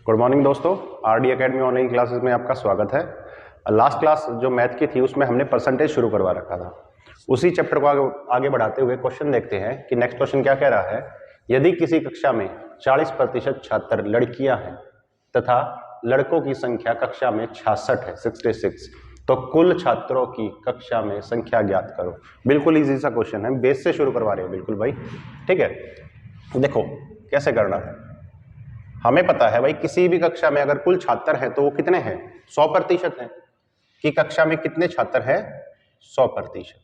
Good morning दोस्तों, RD academy online classes में आपका स्वागत है। लास्ट क्लास जो मैथ की थी उसमें हमने परसेंटेज शुरू करवा रखा था। उसी चैप्टर को आगे बढ़ाते हुए क्वेश्चन देखते हैं कि नेक्स्ट क्वेश्चन क्या कह रहा है। यदि किसी कक्षा में 40% छात्र लड़कियां हैं तथा लड़कों की संख्या कक्षा में 66 है 66, तो कुल छात्रों की कक्षा में संख्या ज्ञात करो। बिल्कुल इजी सा क्वेश्चन है, बेस से शुरू करवा रहे हैं बिल्कुल भाई, ठीक है। देखो कैसे करना है। हमें पता है भाई किसी भी कक्षा में अगर कुल छात्र हैं तो वो कितने हैं, 100% है कि कक्षा में कितने छात्र हैं, 100%,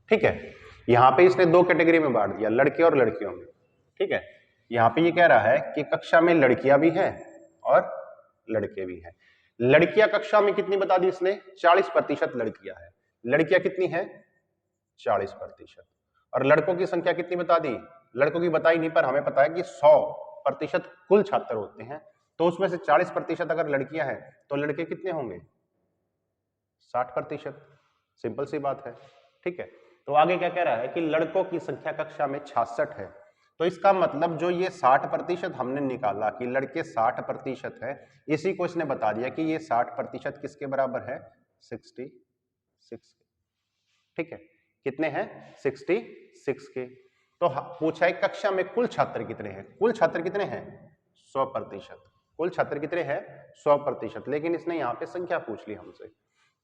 ठीक है। यहां पे इसने दो कैटेगरी में बांट दिया, लड़के और लड़कियों में, ठीक है। यहां पे ये कह रहा है कि कक्षा में लड़कियां भी हैं और लड़के भी हैं। लड़कियां कक्षा में कितनी बता दी इसने, 40% लड़कियां हैं। लड़कियां कितनी है, 40%। और लड़कों की संख्या कितनी बता दी, लड़कों की बताई नहीं, पर हमें पता है कि 100% कुल छात्र होते हैं, तो उसमें से 40% अगर लड़कियां हैं तो लड़के कितने होंगे, 60%। सिंपल सी बात है, ठीक है। तो आगे क्या कह रहा है कि लड़कों की संख्या कक्षा में 66 है, तो इसका मतलब जो ये 60% हमने निकाला कि लड़के 60% है, इसी को इसने बता दिया कि ये 60% किसके बराबर है, 66, ठीक है। कितने हैं, 66 के। तो पूछा है कक्षा में कुल छात्र कितने हैं, कुल छात्र कितने हैं, 100%। कुल छात्र कितने हैं, 100%, लेकिन इसने यहाँ पे संख्या पूछ ली हमसे।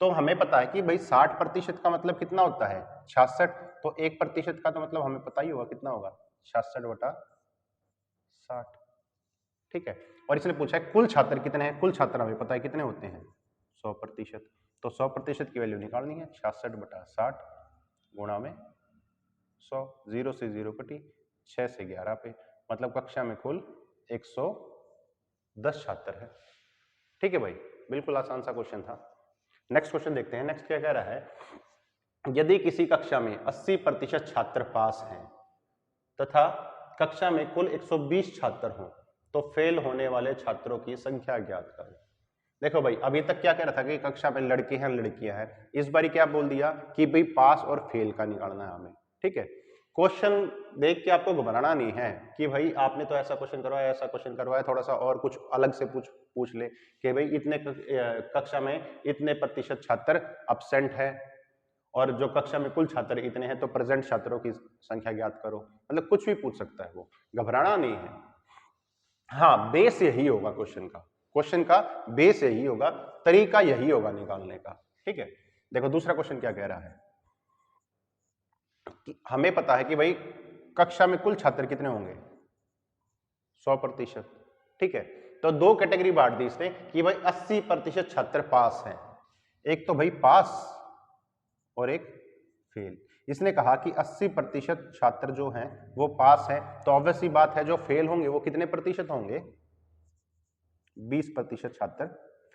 तो हमें पता है कि भाई 60% का मतलब कितना होता है, 66, तो 1% का तो मतलब हमें पता ही होगा कितना होगा, 66/60, ठीक है। और इसने पूछा है कुल छात्र कितने हैं, कुल छात्र हमें पता है कितने होते हैं, 100%। तो 100% की वैल्यू निकालनी है, 66/60 गुणा में 100, 0 से 0 कटी, 6 से 11 पे, मतलब कक्षा में कुल 110 छात्र है, ठीक है भाई। बिल्कुल आसान सा क्वेश्चन था। नेक्स्ट क्वेश्चन देखते हैं। नेक्स्ट क्या कह रहा है, यदि किसी कक्षा में 80% छात्र पास हैं तथा कक्षा में कुल 120 छात्र हों तो फेल होने वाले छात्रों की संख्या ज्ञात करें। देखो भाई, अभी तक क्या कह रहा था कि कक्षा में लड़के हैं लड़कियां हैं, इस बार क्या बोल दिया कि भाई पास और फेल का निकालना है हमें, ठीक है। क्वेश्चन देख के आपको घबराना नहीं है कि भाई आपने तो ऐसा क्वेश्चन करवाया ऐसा क्वेश्चन करवाया, थोड़ा सा और कुछ अलग से पूछ ले कि भाई इतने कक्षा में इतने प्रतिशत छात्र अब्सेंट है और जो कक्षा में कुल छात्र इतने हैं तो प्रेजेंट छात्रों की संख्या ज्ञात करो, मतलब कुछ भी पूछ सकता है वो, घबराना नहीं है। हाँ, बेस यही होगा क्वेश्चन का बेस यही होगा, तरीका यही होगा निकालने का, ठीक है। देखो दूसरा क्वेश्चन क्या कह रहा है कि हमें पता है कि भाई कक्षा में कुल छात्र कितने होंगे, 100%, ठीक है। तो दो कैटेगरी बांट दी इसने कि भाई 80% छात्र पास हैं, एक तो भाई पास और एक फेल। इसने कहा कि 80% छात्र जो हैं वो पास हैं, तो ऑब्वियस सी बात है जो फेल होंगे वो कितने प्रतिशत होंगे, 20% छात्र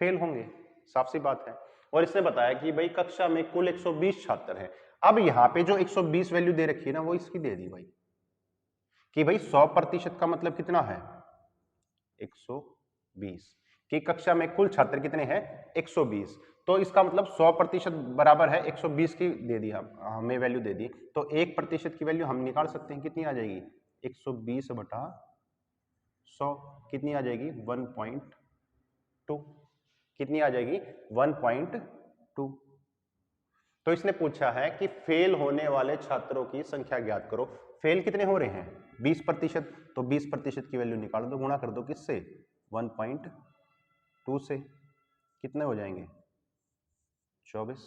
फेल होंगे, साफ सी बात है। और इसने बताया कि भाई कक्षा में कुल 120 छात्र हैं। अब यहां पे जो 120 वैल्यू दे रखी है ना वो इसकी दे दी भाई कि भाई 100% का मतलब कितना है, 120, कि कक्षा में कुल छात्र कितने हैं, 120, तो इसका मतलब 100% बराबर है 120 की दे दी, हमें वैल्यू दे दी, तो 1% की वैल्यू हम निकाल सकते हैं, कितनी आ जाएगी, 120/100 कितनी आ जाएगी, 1.2, कितनी आ जाएगी, 1.2। तो इसने पूछा है कि फेल होने वाले छात्रों की संख्या ज्ञात करो। फेल कितने हो रहे हैं, 20%, तो 20% की वैल्यू निकाल दो, गुणा कर दो किससे, 1.2 से, कितने हो जाएंगे, 24।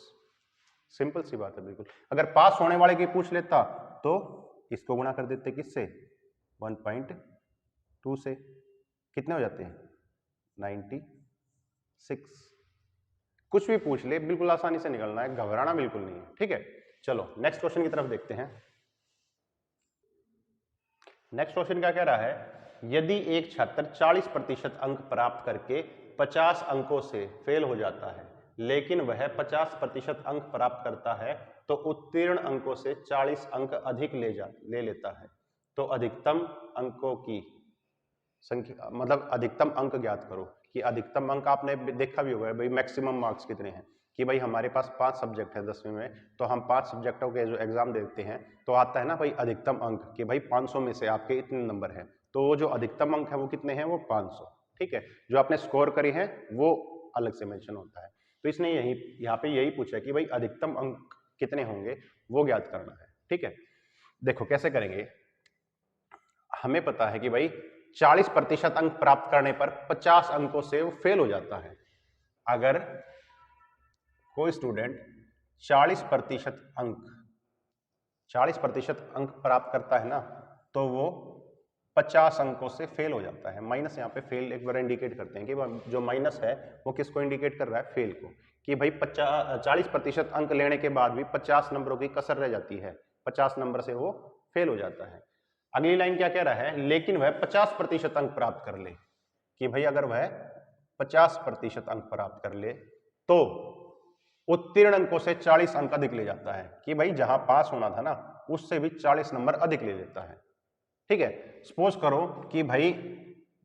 सिंपल सी बात है बिल्कुल। अगर पास होने वाले की पूछ लेता तो इसको गुणा कर देते किससे, 1.2 से, कितने हो जाते हैं, 96। कुछ भी पूछ ले बिल्कुल आसानी से निकलना है, घबराना बिल्कुल नहीं है, ठीक है। चलो नेक्स्ट क्वेश्चन की तरफ देखते हैं। नेक्स्ट क्वेश्चन क्या कह रहा है, यदि एक छात्र 40% अंक प्राप्त करके 50 अंकों से फेल हो जाता है लेकिन वह 50% अंक प्राप्त करता है तो उत्तीर्ण अंकों से 40 अंक अधिक ले लेता है, तो अधिकतम अंकों की संख्या, मतलब अधिकतम अंक ज्ञात करो। कि अधिकतम अंक आपने देखा भी होगा भाई, मैक्सिमम मार्क्स कितने हैं, कि भाई हमारे पास 5 सब्जेक्ट है 10वीं में, तो हम 5 सब्जेक्टों के जो एग्जाम देते हैं तो आता है ना भाई अधिकतम अंक, कि भाई 500 में से आपके इतने नंबर हैं, तो वो जो अधिकतम अंक है वो कितने हैं, वो 500, ठीक है, जो आपने स्कोर करी है वो अलग से मेंशन होता है। तो इसने यहाँ पे यही पूछा कि भाई अधिकतम अंक कितने होंगे वो ज्ञात करना है। ठीक है, देखो कैसे करेंगे। हमें पता है कि भाई 40% अंक प्राप्त करने पर 50 अंकों से वो फेल हो जाता है। अगर कोई स्टूडेंट 40% अंक प्राप्त करता है ना, तो वो 50 अंकों से फेल हो जाता है। माइनस यहाँ पे फेल एक बार इंडिकेट करते हैं कि जो माइनस है वो किसको इंडिकेट कर रहा है, फेल को, कि भाई 40% अंक लेने के बाद भी 50 नंबरों की कसर रह जाती है, 50 नंबर से वो फेल हो जाता है। अगली लाइन क्या कह रहा है, लेकिन वह 50% अंक प्राप्त कर ले, कि भाई अगर वह 50% अंक प्राप्त कर ले तो उत्तीर्ण अंकों से 40 अंक अधिक ले जाता है, कि भाई जहां पास होना था ना उससे भी 40 नंबर अधिक ले लेता है। ठीक है, सपोज करो कि भाई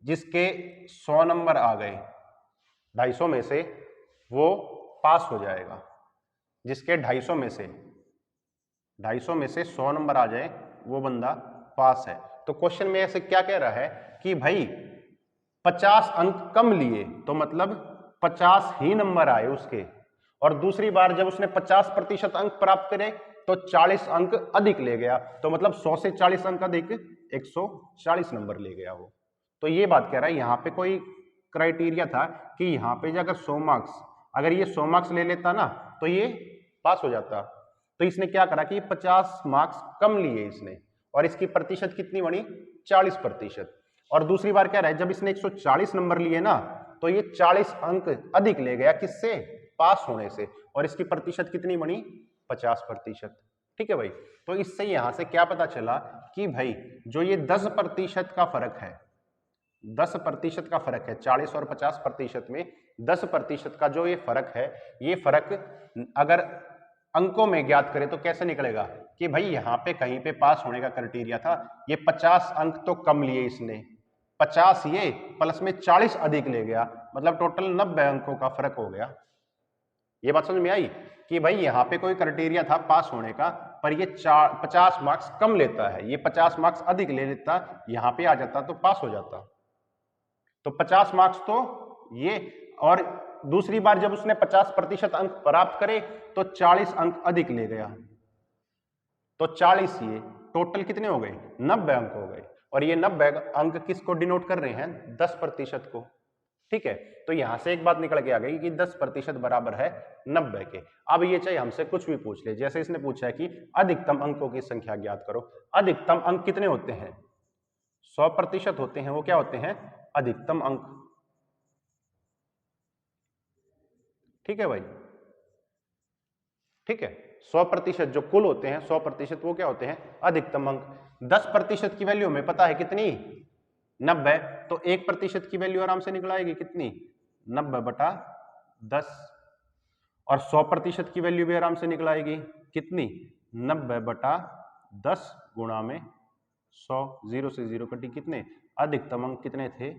जिसके 100 नंबर आ गए 250 में से वो पास हो जाएगा, जिसके 250 में से 100 नंबर आ जाए वो बंदा पास है। तो क्वेश्चन में ऐसे क्या कह रहा है कि भाई 50 अंक कम लिए, तो मतलब 50 ही नंबर आए उसके, और दूसरी बार जब उसने 50% अंक प्राप्त करे तो 40 अंक अधिक ले गया, तो मतलब 100 से 40 अंक अधिक 140 नंबर ले गया वो। तो ये बात कह रहा है, यहाँ पे कोई क्राइटेरिया था कि यहाँ पे अगर 100 मार्क्स, अगर ये 100 मार्क्स ले लेता ना तो ये पास हो जाता। तो इसने क्या करा कि 50 मार्क्स कम लिए इसने, और इसकी प्रतिशत कितनी बनी, 40%। और दूसरी बार क्या रहा है, जब इसने 140 नंबर लिए ना तो ये 40 अंक अधिक ले गया, किससे, पास होने से, और इसकी प्रतिशत कितनी बनी, 50%। ठीक है भाई, तो इससे यहां से क्या पता चला कि भाई जो ये 10% का फर्क है, 10% का फर्क है 40 और 50% में 10% का जो ये फर्क है, ये फर्क अगर अंकों में ज्ञात करें तो कैसे निकलेगा कि भाई यहाँ पे कहीं पे पास होने का क्राइटेरिया था, ये 50 अंक तो कम लिए इसने, 50 ये प्लस में 40 अधिक ले गया, मतलब टोटल 90 अंकों का फर्क हो गया। ये बात समझ में आई कि भाई यहाँ पे कोई क्राइटेरिया था पास होने का, पर ये 50 मार्क्स कम लेता है, ये 50 मार्क्स अधिक ले लेता, यहाँ पे आ जाता तो पास हो जाता। तो 50 मार्क्स तो ये, और दूसरी बार जब उसने 50% अंक प्राप्त करे तो 40 अंक अधिक ले गया, तो 40 ये टोटल कितने हो गए, 90 अंक हो गए, और ये 90 अंक किसको डिनोट कर रहे हैं, 10% को। ठीक है, तो यहां से एक बात निकल के आ गई कि 10% बराबर है 90 के। अब ये चाहे हमसे कुछ भी पूछ ले, जैसे इसने पूछा है कि अधिकतम अंकों की संख्या ज्ञात करो, अधिकतम अंक कितने होते हैं, 100% होते हैं, वो क्या होते हैं, अधिकतम अंक। ठीक है भाई, ठीक है, 100% जो कुल होते हैं 100% वो क्या होते हैं, अधिकतम अंक। 10% की वैल्यू हमें पता है कितनी, 90, तो 1% की वैल्यू आराम से निकल आएगी कितनी, 90/10, और 100% की वैल्यू भी आराम से निकल आएगी कितनी, 90/10 गुणा में 100, 0 से 0 कटी, कितने, अधिकतम अंक कितने थे,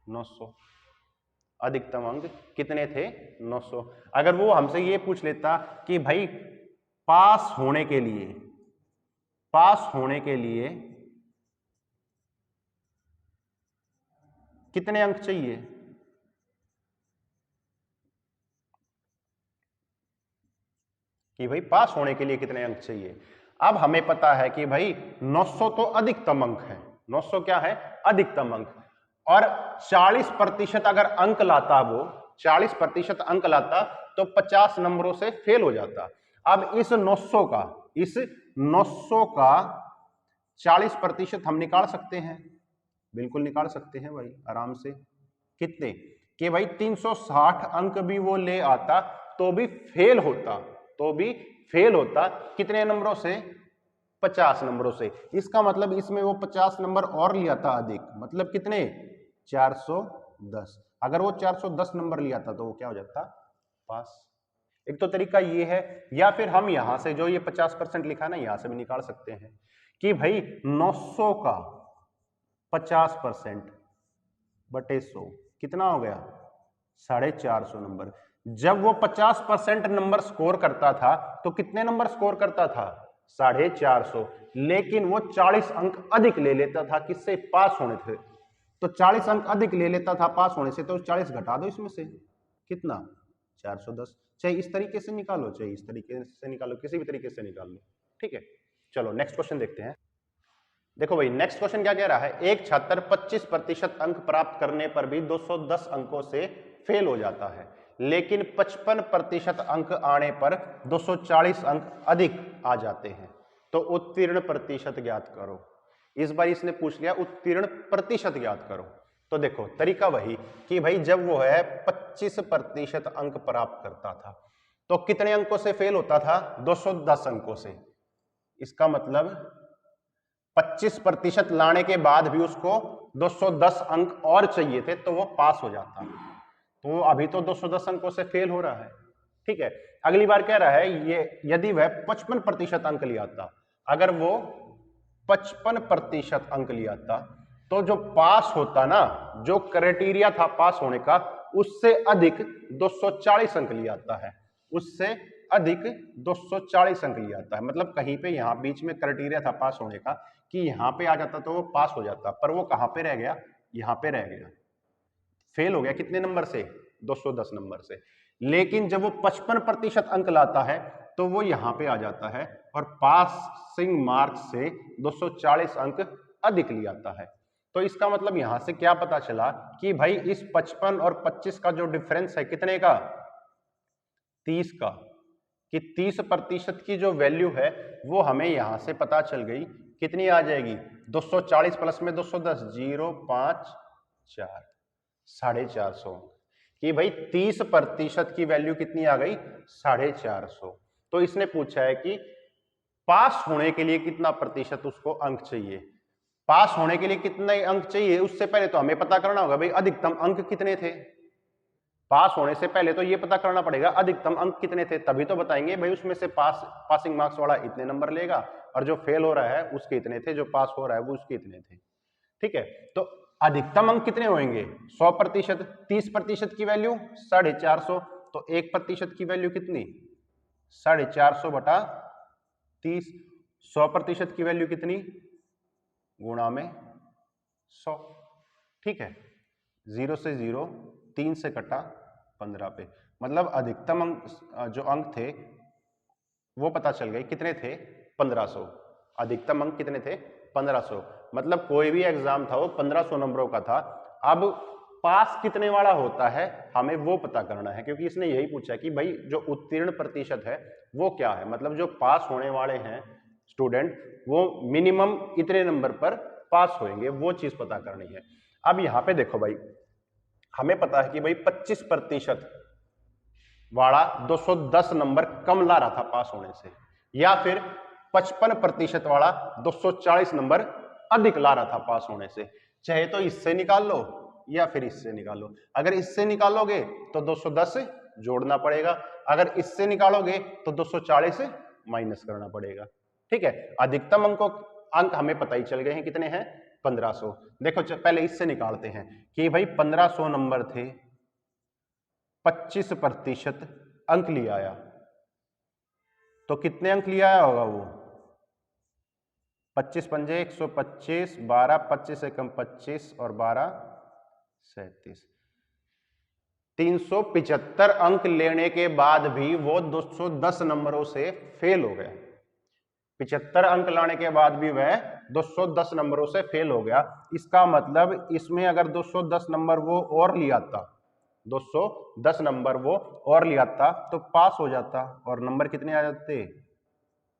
900। अधिकतम अंक कितने थे, 900। अगर वो हमसे ये पूछ लेता कि भाई पास होने के लिए कितने अंक चाहिए, कि भाई पास होने के लिए कितने अंक चाहिए। अब हमें पता है कि भाई 900 तो अधिकतम अंक है, 900 क्या है, अधिकतम अंक, और 40% अगर अंक लाता, वो 40% अंक लाता तो 50 नंबरों से फेल हो जाता। अब इस 900 का 40% हम निकाल सकते हैं, बिल्कुल निकाल सकते हैं भाई आराम से। कितने, कि भाई 360 अंक भी वो ले आता तो भी फेल होता, कितने नंबरों से, 50 नंबरों से। इसका मतलब इसमें वो 50 नंबर और लिया था अधिक, मतलब कितने, 410। अगर वो 410 नंबर लिया था तो वो क्या हो जाता, पास। एक तो तरीका ये है, या फिर हम यहां से जो ये 50% लिखा ना, यहां से भी निकाल सकते हैं कि भाई 900 का 50% बटे 100 कितना हो गया, 450 नंबर। जब वो 50% नंबर स्कोर करता था तो कितने नंबर स्कोर करता था, 450, लेकिन वो 40 अंक अधिक ले लेता था, किससे, पास होने थे। तो 40 अंक अधिक ले लेता था पास होने से, तो 40 घटा दो इसमें से, कितना 410। चाहे इस तरीके से निकालो, चाहे इस तरीके से निकालो, किसी भी तरीके से निकाल लो, ठीक है। चलो नेक्स्ट क्वेश्चन देखते हैं। देखो भाई नेक्स्ट क्वेश्चन क्या कह रहा है, एक छात्र 25% अंक प्राप्त करने पर भी 210 अंकों से फेल हो जाता है, लेकिन 55% अंक आने पर 240 अंक अधिक आ जाते हैं, तो उत्तीर्ण प्रतिशत ज्ञात करो। इस बार इसने पूछ लिया उत्तीर्ण प्रतिशत ज्ञात करो। तो देखो तरीका वही कि भाई जब वो है 25% अंक प्राप्त करता था तो कितने अंकों से फेल होता था, 210 अंकों से। इसका मतलब 25% लाने के बाद भी उसको 210 अंक और चाहिए थे तो वो पास हो जाता। तो अभी तो 210 अंकों से फेल हो रहा है, ठीक है। अगली बार कह रहा है ये यदि वह 55% अंक ले आता, अगर वो 55% अंक ले आता तो जो पास होता ना, जो क्राइटेरिया था पास होने का, उससे अधिक 240 अंक ले आता है, उससे अधिक 240 अंक ले आता है। मतलब कहीं पे यहां बीच में क्राइटेरिया था पास होने का कि यहां पे आ जाता तो वो पास हो जाता, पर वो कहां पे रह गया, यहां पे रह गया, फेल हो गया। कितने नंबर से, 210 नंबर से। लेकिन जब वो 55% अंक लाता है तो वो यहां पे आ जाता है और पासिंग मार्क्स से 240 अंक अधिक ले आता है। तो इसका मतलब यहां से क्या पता चला कि भाई इस 55 और 25 का जो डिफरेंस है कितने का, 30 का, कि 30% की जो वैल्यू है वो हमें यहां से पता चल गई, कितनी आ जाएगी, 240 प्लस में 210, 0, 5, 4, 450, कि भाई 30% की वैल्यू कितनी आ गई, 450। तो इसने पूछा है कि पास होने के लिए कितना प्रतिशत उसको अंक चाहिए। पास होने के लिए कितने अंक चाहिए, उससे पहले तो हमें पता करना होगा भाई अधिकतम अंक कितने थे। पास होने से पहले तो ये पता करना पड़ेगा अधिकतम अंक कितने थे, तभी तो बताएंगे भाई उसमें से पासिंग मार्क्स वाला इतने नंबर लेगा और जो फेल हो रहा है उसके इतने थे, जो पास हो रहा है वो उसके इतने थे, ठीक है। तो अधिकतम अंक कितने होंगे, 100%, 30% की वैल्यू 450, तो 1% की वैल्यू कितनी, 450 बटा 30, 100% की वैल्यू कितनी, गुणा में 100, ठीक है। 0 से 0, 3 से कटा 15 पे, मतलब अधिकतम अंक जो अंक थे वो पता चल गए, कितने थे, 1500। अधिकतम अंक कितने थे, 1500। मतलब कोई भी एग्जाम था वो 1500 नंबरों का था। अब पास कितने वाला होता है हमें वो पता करना है, क्योंकि इसने यही पूछा कि भाई जो उत्तीर्ण प्रतिशत है वो क्या है, मतलब जो पास होने वाले हैं स्टूडेंट वो मिनिमम इतने नंबर पर पास होंगे, वो चीज पता करनी है। अब यहां पे देखो भाई हमें पता है कि भाई 25% वाला 210 नंबर कम ला रहा था पास होने से, या फिर 55% वाला 240 नंबर अधिक ला रहा था पास होने से। चाहे तो इससे निकाल लो या फिर इससे निकालो। अगर इससे निकालोगे तो 210 जोड़ना पड़ेगा, अगर इससे निकालोगे तो 240 माइनस करना पड़ेगा, ठीक है। अधिकतम अंक हमें पता ही चल गए हैं कितने हैं, 1500। देखो पहले इससे निकालते हैं कि भाई 1500 नंबर थे, 25% अंक लिया आया, तो कितने अंक लिया आया होगा वो, 25 पंजे 125, 12 25 एकम 25 और 12 37, 375 अंक लेने के बाद भी वो 210 नंबरों से फेल हो गया। 75 अंक लाने के बाद भी वह 210 नंबरों से फेल हो गया। इसका मतलब इसमें अगर 210 नंबर वो और लिया था, 210 नंबर वो और लिया था तो पास हो जाता, और नंबर कितने आ जाते,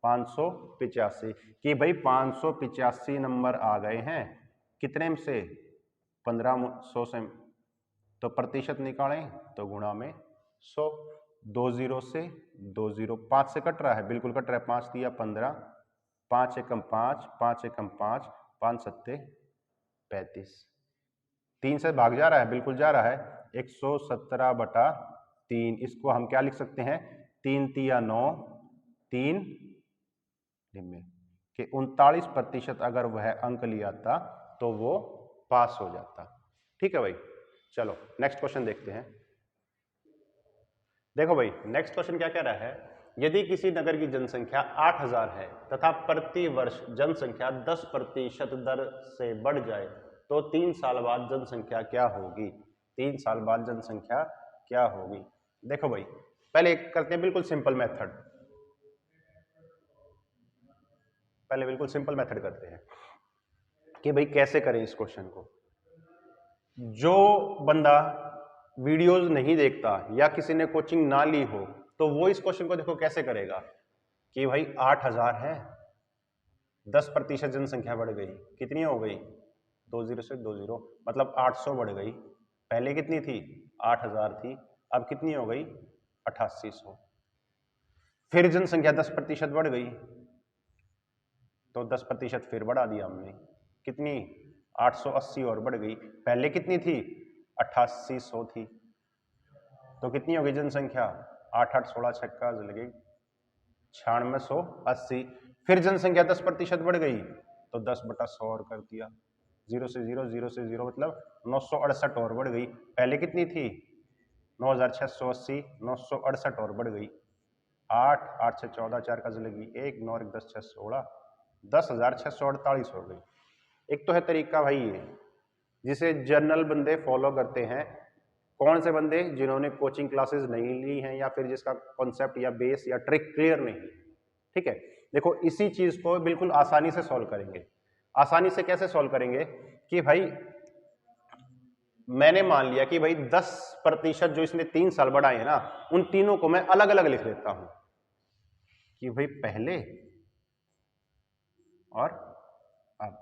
585, कि भाई 585 नंबर आ गए हैं कितने में से, 1500 से। तो प्रतिशत निकालें तो गुणा में 100, 20 से 20, 5 से कट रहा है, बिल्कुल कट रहा है, 5 दिया 15, 5 एकम 5, 5 एकम 5, 5 सत्ते 35, 3 से भाग जा रहा है, बिल्कुल जा रहा है, 117 बटा 3। इसको हम क्या लिख सकते हैं, 3 तिया 9, 3 कि 39% अगर वह अंक लिया था तो वो पास हो जाता, ठीक है भाई। चलो नेक्स्ट क्वेश्चन देखते हैं। देखो भाई नेक्स्ट क्वेश्चन क्या कह रहा है, यदि किसी नगर की जनसंख्या 8000 है तथा प्रति वर्ष जनसंख्या 10% दर से बढ़ जाए तो 3 साल बाद जनसंख्या क्या होगी? 3 साल बाद जनसंख्या क्या होगी? देखो भाई, पहले एक करते हैं बिल्कुल सिंपल मेथड। पहले बिल्कुल सिंपल मेथड करते हैं कि भाई कैसे करें इस क्वेश्चन को। जो बंदा वीडियोस नहीं देखता या किसी ने कोचिंग ना ली हो तो वो इस क्वेश्चन को देखो कैसे करेगा कि भाई 8000 है, 10% जनसंख्या बढ़ गई, कितनी हो गई? 20 से 20, मतलब 800 बढ़ गई। पहले कितनी थी? 8000 थी, अब कितनी हो गई? 8800। फिर जनसंख्या 10% बढ़ गई, तो 10% फिर बढ़ा दिया हमने, कितनी? 880 और बढ़ गई। पहले कितनी थी? 8800 थी, तो कितनी हो गई जनसंख्या? 8 8 16 छक्का लगे 9680। फिर जनसंख्या 10% बढ़ गई, तो 10/100 और कर दिया, 0 से 0 0 से 0, मतलब 968 और बढ़ गई। पहले कितनी थी? 9680, 968 और बढ़ गई। 8 8 से 14 4 का लगी 1 9 1 10 6 16, 10,648 हो गई। एक तो है तरीका भाई ये जिसे जनरल बंदे फॉलो करते हैं। कौन से बंदे? जिन्होंने कोचिंग क्लासेस नहीं ली हैं या फिर जिसका कॉन्सेप्ट या बेस या ट्रिक क्लियर नहीं है। ठीक है, देखो इसी चीज को बिल्कुल आसानी से सॉल्व करेंगे। आसानी से कैसे सॉल्व करेंगे कि भाई मैंने मान लिया कि भाई 10% जो इसने 3 साल बढ़ाए हैं ना, उन तीनों को मैं अलग अलग लिख लेता हूं कि भाई पहले और अब।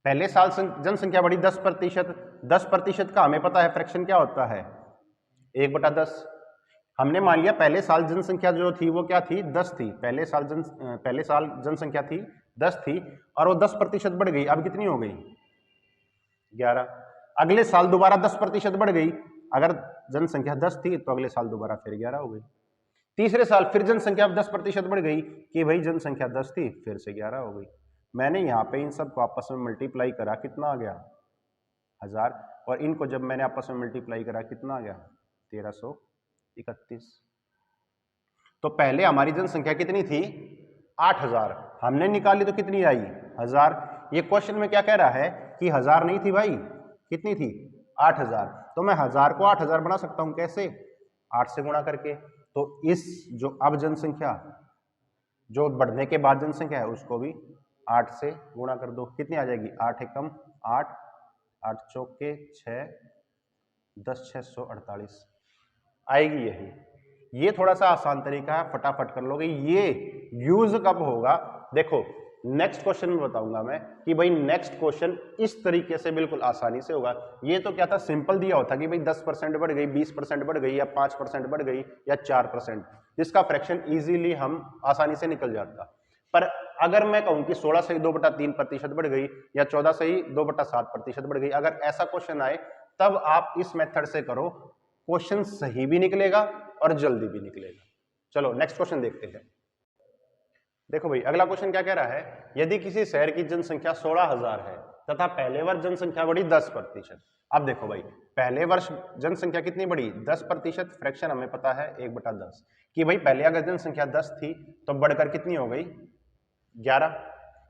पहले साल जनसंख्या बढ़ी 10%। 10% का हमें पता है फ्रैक्शन क्या होता है? 1/10। हमने मान लिया पहले साल जनसंख्या जो थी वो क्या थी? 10 थी। पहले साल जनसंख्या थी 10 थी और वो 10% बढ़ गई, अब कितनी हो गई? 11। अगले साल दोबारा 10% बढ़ गई, अगर जनसंख्या 10 थी तो अगले साल दोबारा फिर 11 हो गई। तीसरे साल फिर जनसंख्या 10% बढ़ गई कि भाई जनसंख्या 10 थी फिर से 11 हो गई। मैंने यहाँ पे इन सबको आपस में मल्टीप्लाई करा, कितना आ गया? 1000। और इनको जब मैंने आपस में मल्टीप्लाई करा कितना आ गया? 1331। तो पहले हमारी जनसंख्या कितनी थी? 8000। हमने निकाली तो कितनी आई? 1000। ये क्वेश्चन में क्या कह रहा है कि 1000 नहीं थी भाई, कितनी थी? 8000। तो मैं 1000 को 8000 बना सकता हूं, कैसे? 8 से गुणा करके। तो इस जो अब जनसंख्या जो बढ़ने के बाद जनसंख्या है उसको भी 8 से गुणा कर दो, कितनी आ जाएगी? 8 एकम 8, 8 चौके 6, 10 648 आएगी यही। ये थोड़ा सा आसान तरीका है, फटाफट कर लोगे। ये यूज कब होगा? देखो नेक्स्ट क्वेश्चन में बताऊंगा मैं कि भाई नेक्स्ट क्वेश्चन इस तरीके से बिल्कुल आसानी से होगा। ये तो क्या था, सिंपल दिया होता कि भाई 10% बढ़ गई, 20% बढ़ गई या 5% बढ़ गई या 4%, जिसका फ्रैक्शन इजीली हम आसानी से निकल जाता। पर अगर मैं कहूं कि 16 से 2/3% बढ़ गई या 14 से ही 2/7% बढ़ गई, अगर ऐसा क्वेश्चन आए तब आप इस मेथड से करो, क्वेश्चन सही भी निकलेगा और जल्दी भी निकलेगा। चलो नेक्स्ट क्वेश्चन देखते हैं। देखो भाई अगला क्वेश्चन क्या कह रहा है, यदि किसी शहर की जनसंख्या 16000 है तथा पहले वर्ष जनसंख्या बढ़ी 10%। अब देखो भाई पहले वर्ष जनसंख्या कितनी बढ़ी? 10%। फ्रैक्शन हमें पता है 1/10 कि भाई पहले अगर जनसंख्या 10 थी तो बढ़कर कितनी हो गई? 11,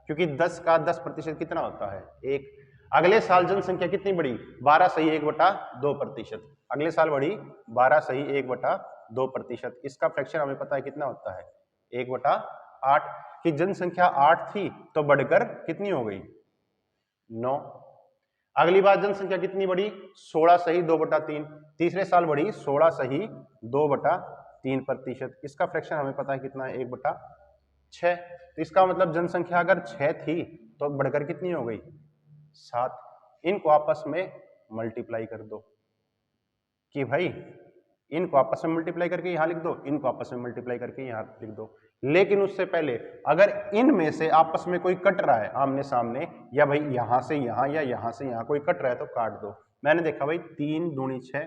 क्योंकि 10 का 10% कितना होता है? 1। अगले साल जनसंख्या कितनी बढ़ी? 12 सही 1/2%। अगले साल बढ़ी 12 सही 1/2%। इसका फ्रैक्शन हमें पता है कितना होता है? 1/8। की जनसंख्या 8 थी तो बढ़कर कितनी हो गई? 9। अगली बार जनसंख्या कितनी बढ़ी? 16 सही 2/3। तीसरे साल बढ़ी 16 सही 2/3%। इसका फ्रैक्शन हमें पता है कितना है? 1/6। तो इसका मतलब जनसंख्या अगर 6 थी तो बढ़कर कितनी हो गई? 7। इनको आपस में मल्टीप्लाई कर दो कि भाई इनको आपस में मल्टीप्लाई करके यहां लिख दो, इनको आपस में मल्टीप्लाई करके यहां लिख दो। लेकिन उससे पहले अगर इनमें से आपस में कोई कट रहा है आमने सामने, या भाई यहां से यहां या यहां से यहां कोई कट रहा है तो काट दो। मैंने देखा भाई 3 दूनी 6,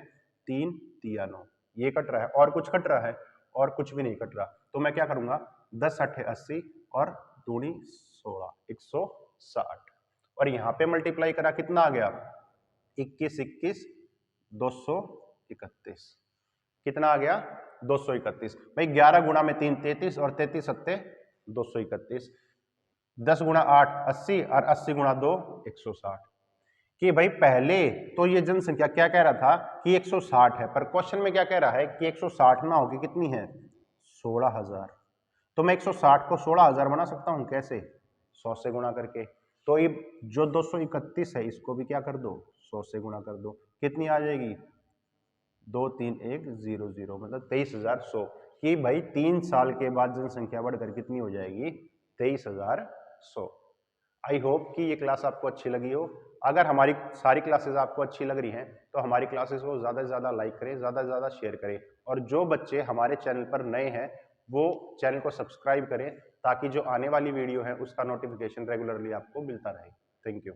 3 3 9, ये कट रहा है और कुछ कट रहा है और कुछ भी नहीं कट रहा। तो मैं क्या करूंगा? 10 8 80 और दूनी 16, 160। और यहां पे मल्टीप्लाई करा, कितना आ गया? 21 21 231। कितना आ गया? 231। भाई 11 गुणा में 3 33 और 33 सत्ते 231। 10 गुणा 8 80 और 80 गुणा 2 160। कि भाई पहले तो ये जनसंख्या क्या कह रहा था कि 160 है, पर क्वेश्चन में क्या कह रहा है कि 160 ना होगी कितनी है 16,000। तो मैं 160 को 16,000 बना सकता हूं कैसे, 100 से गुणा करके। तो ये जो 231 है इसको भी क्या कर दो 100 से गुणा कर दो, कितनी आ जाएगी 23100, मतलब 23,100। कि भाई 3 साल के बाद जनसंख्या बढ़कर कितनी हो जाएगी 23,100। आई होप कि ये क्लास आपको अच्छी लगी हो। अगर हमारी सारी क्लासेस आपको अच्छी लग रही हैं तो हमारी क्लासेस को ज़्यादा से ज़्यादा लाइक करें, ज़्यादा से ज़्यादा शेयर करें, और जो बच्चे हमारे चैनल पर नए हैं वो चैनल को सब्सक्राइब करें ताकि जो आने वाली वीडियो है उसका नोटिफिकेशन रेगुलरली आपको मिलता रहे। Thank you.